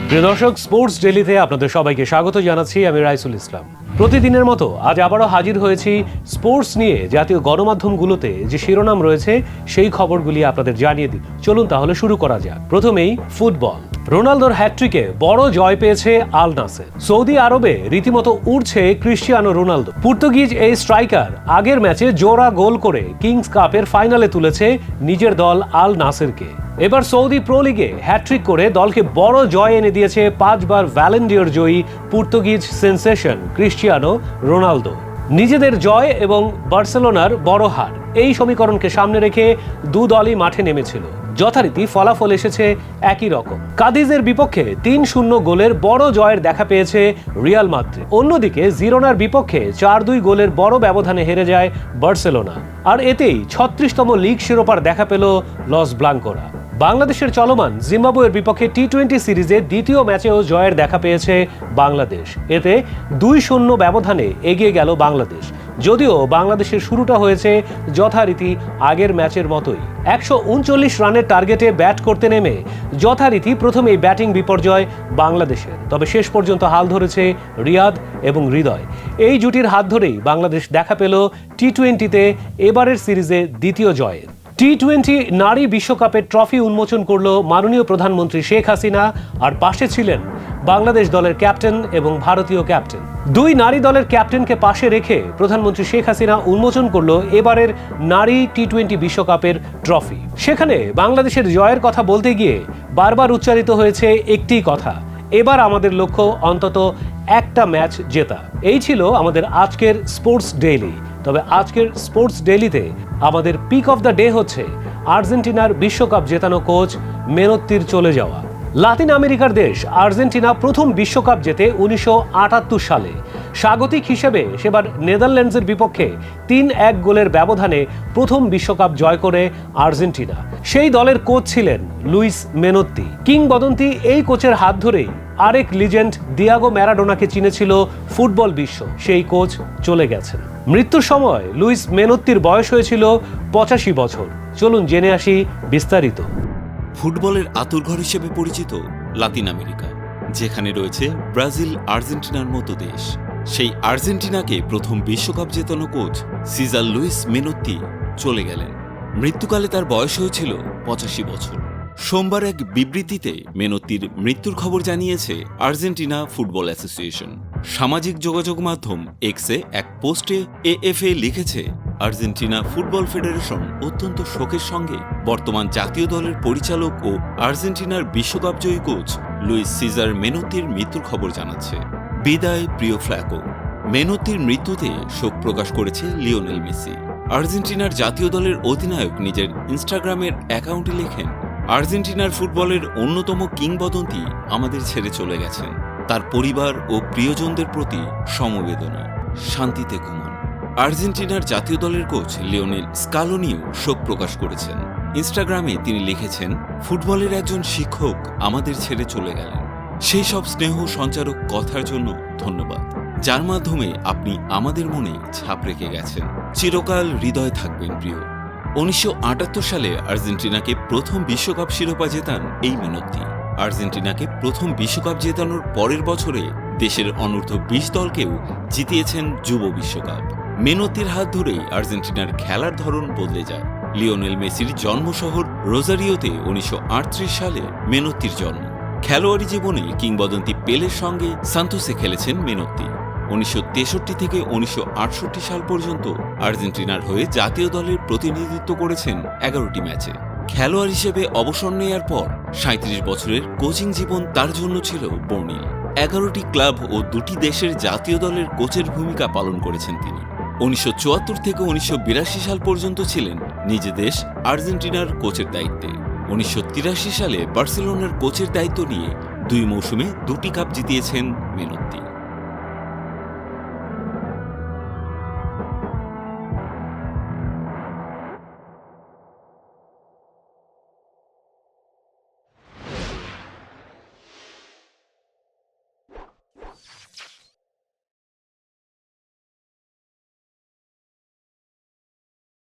প্রিয় দর্শক, স্পোর্টস ডেইলিতে আপনাদের সবাইকে স্বাগত জানাচ্ছি। আমি রাইসুল ইসলাম। প্রতিদিনের মতো আজ আবারও হাজির হয়েছি স্পোর্টস নিয়ে জাতীয় গণমাধ্যমগুলোতে যে শিরোনাম রয়েছে সেই খবরগুলি আপনাদের জানিয়ে দিই। চলুন তাহলে শুরু করা যাক। প্রথমেই ফুটবল। রোনালদোর হ্যাটট্রিকে বড় জয় পেয়েছে আল নাসের। সৌদি আরবে রীতিমতো উড়ছে ক্রিশ্চিয়ানো রোনালদো। পর্তুগিজ এই স্ট্রাইকার আগের ম্যাচে জোড়া গোল করে কিংস কাপের ফাইনালে তুলেছে নিজের দল আল নাসেরকে। এবার সৌদি প্রো লিগে হ্যাটট্রিক করে দলকে বড় জয় এনে দিয়েছে 5 বার ভ্যালেন্ডিয়র জয়ী পর্তুগিজ সেন্সেশন ক্রিশ্চিয়ানো রোনালদো। নিজেদের জয় এবং বার্সেলোনার বড় হার, এই সমীকরণকে সামনে রেখে দু দলই মাঠে নেমেছিল। যথারীতি ফলাফল এসেছে একই রকম। কাদিজের বিপক্ষে 3-0 গোলের বড় জয়ের দেখা পেয়েছে রিয়াল মাদ্রিদ। অন্যদিকে জিরোনার বিপক্ষে 4-2 গোলের বড় ব্যবধানে হেরে যায় বার্সেলোনা। আর এতেই 36তম লিগ শিরোপার দেখা পেল লস ব্লাঙ্কোরা। বাংলাদেশের চলমান জিম্বাবুয়ের বিপক্ষে টি-20 সিরিজে দ্বিতীয় ম্যাচেও জয়ের দেখা পেয়েছে বাংলাদেশ। এতে 2-0 ব্যবধানে এগিয়ে গেল বাংলাদেশ। যদিও বাংলাদেশের শুরুটা হয়েছে যথারীতি আগের ম্যাচের মতোই। 139 রানের টার্গেটে ব্যাট করতে নেমে যথারীতি প্রথমেই ব্যাটিং বিপর্যয় বাংলাদেশের। তবে শেষ পর্যন্ত হাল ধরেছে রিয়াদ এবং হৃদয়। এই জুটির হাত ধরেই বাংলাদেশ দেখা পেল টি-20তে এবারের সিরিজে দ্বিতীয় জয়ের। টি-20 নারী বিশ্বকাপের ট্রফি উন্মোচন করল মাননীয় প্রধানমন্ত্রী শেখ হাসিনা। আর পাশে ছিলেন বাংলাদেশ দলের ক্যাপ্টেন এবং ভারতীয় ক্যাপ্টেন। দুই নারী দলের ক্যাপ্টেনকে পাশে রেখে প্রধানমন্ত্রী শেখ হাসিনা উন্মোচন করল এবারের নারী টি-20 বিশ্বকাপের ট্রফি। সেখানে বাংলাদেশের জয়ের কথা বলতে গিয়ে বারবার উচ্চারিত হয়েছে একটি কথা, এবার আমাদের লক্ষ্য অন্তত একটা ম্যাচ জেতা। এই ছিল আমাদের আজকের স্পোর্টস ডেইলি। তবে আজকের স্পোর্টস ডেইলিতে আমাদের পিক অফ দ্য ডে হচ্ছে আর্জেন্টিনার বিশ্বকাপ জেতানো কোচ মেনোত্তির চলে যাওয়া। লাতিন আমেরিকার দেশ আর্জেন্টিনা প্রথম বিশ্বকাপ জেতে 1978 সালে। স্বাগতিক হিসেবে সেবার নেদারল্যান্ডসের বিপক্ষে 3-1 গোলের ব্যবধানে প্রথম বিশ্বকাপ জয় করে আর্জেন্টিনা। সেই দলের কোচ ছিলেন লুইস মেনোত্তি। কিংবদন্তি এই কোচের হাত ধরেই আরেক লিজেন্ড দিয়াগো ম্যারাডোনাকে চিনেছিল ফুটবল বিশ্ব। সেই কোচ চলে গেছেন। মৃত্যুর সময় লুইস মেনোত্তির বয়স হয়েছিল 85 বছর। চলুন জেনে আসি বিস্তারিত। ফুটবলের আতুরঘর হিসেবে পরিচিত লাতিন আমেরিকা, যেখানে রয়েছে ব্রাজিল, আর্জেন্টিনার মতো দেশ। সেই আর্জেন্টিনাকে প্রথম বিশ্বকাপ জেতানো কোচ সিজার লুইস মেনোত্তি চলে গেলেন। মৃত্যুকালে তার বয়স হয়েছিল 85 বছর। সোমবার এক বিবৃতিতে মেনোত্তির মৃত্যুর খবর জানিয়েছে আর্জেন্টিনা ফুটবল অ্যাসোসিয়েশন। সামাজিক যোগাযোগ মাধ্যম এক্সে এক পোস্টে এএফএ লিখেছে, আর্জেন্টিনা ফুটবল ফেডারেশন অত্যন্ত শোকের সঙ্গে বর্তমান জাতীয় দলের পরিচালক ও আর্জেন্টিনার বিশ্বকাপ জয়ী কোচ লুইস সিজার মেনোত্তির মৃত্যুর খবর জানাচ্ছে। বিদায় প্রিয় ফ্ল্যাকো। মেনোত্তির মৃত্যুতে শোক প্রকাশ করেছে লিওনেল মেসি। আর্জেন্টিনার জাতীয় দলের অধিনায়ক নিজের ইনস্টাগ্রামের অ্যাকাউন্টে লেখেন, আর্জেন্টিনার ফুটবলের অন্যতম কিংবদন্তি আমাদের ছেড়ে চলে গেছেন। তার পরিবার ও প্রিয়জনদের প্রতি সমবেদনা। শান্তিতে ঘুমান। আর্জেন্টিনার জাতীয় দলের কোচ লিওনেল স্কালোনিও শোক প্রকাশ করেছেন। ইনস্টাগ্রামে তিনি লিখেছেন, ফুটবলের একজন শিক্ষক আমাদের ছেড়ে চলে গেলেন। সেই সব স্নেহ সঞ্চারক কথার জন্য ধন্যবাদ, যার মাধ্যমে আপনি আমাদের মনে ছাপ রেখে গেছেন। চিরকাল হৃদয় থাকবেন প্রিয়। 1978 সালে আর্জেন্টিনাকে প্রথম বিশ্বকাপ শিরোপা জেতান এই মেনোত্তি। আর্জেন্টিনাকে প্রথম বিশ্বকাপ জেতানোর পরের বছরে দেশের অনূর্ধ্ব 20 দলকেও জিতিয়েছেন যুব বিশ্বকাপ। মেনোত্তির হাত ধরেই আর্জেন্টিনার খেলার ধরন বদলে যায়। লিওনেল মেসির জন্মশহর রোজারিওতে 1938 সালে মেনোত্তির জন্ম। খেলোয়াড়ি জীবনে কিংবদন্তি পেলের সঙ্গে সান্তোসে খেলেছেন মেনোত্তি। 1963 থেকে 1968 সাল পর্যন্ত আর্জেন্টিনার হয়ে জাতীয় দলের প্রতিনিধিত্ব করেছেন 11টি ম্যাচে। খেলোয়াড় হিসেবে অবসর নেয়ার পর 37 বছরের কোচিং জীবন তার জন্য ছিল বর্ণিল। 11টি ক্লাব ও 2টি দেশের জাতীয় দলের কোচের ভূমিকা পালন করেছেন তিনি। 1974 থেকে 1982 সাল পর্যন্ত ছিলেন নিজ দেশ আর্জেন্টিনার কোচের দায়িত্বে। 1983 সালে বার্সেলোনার কোচের দায়িত্ব নিয়ে 2 মৌসুমে 2টি কাপ জিতিয়েছেন মেনোত্তি।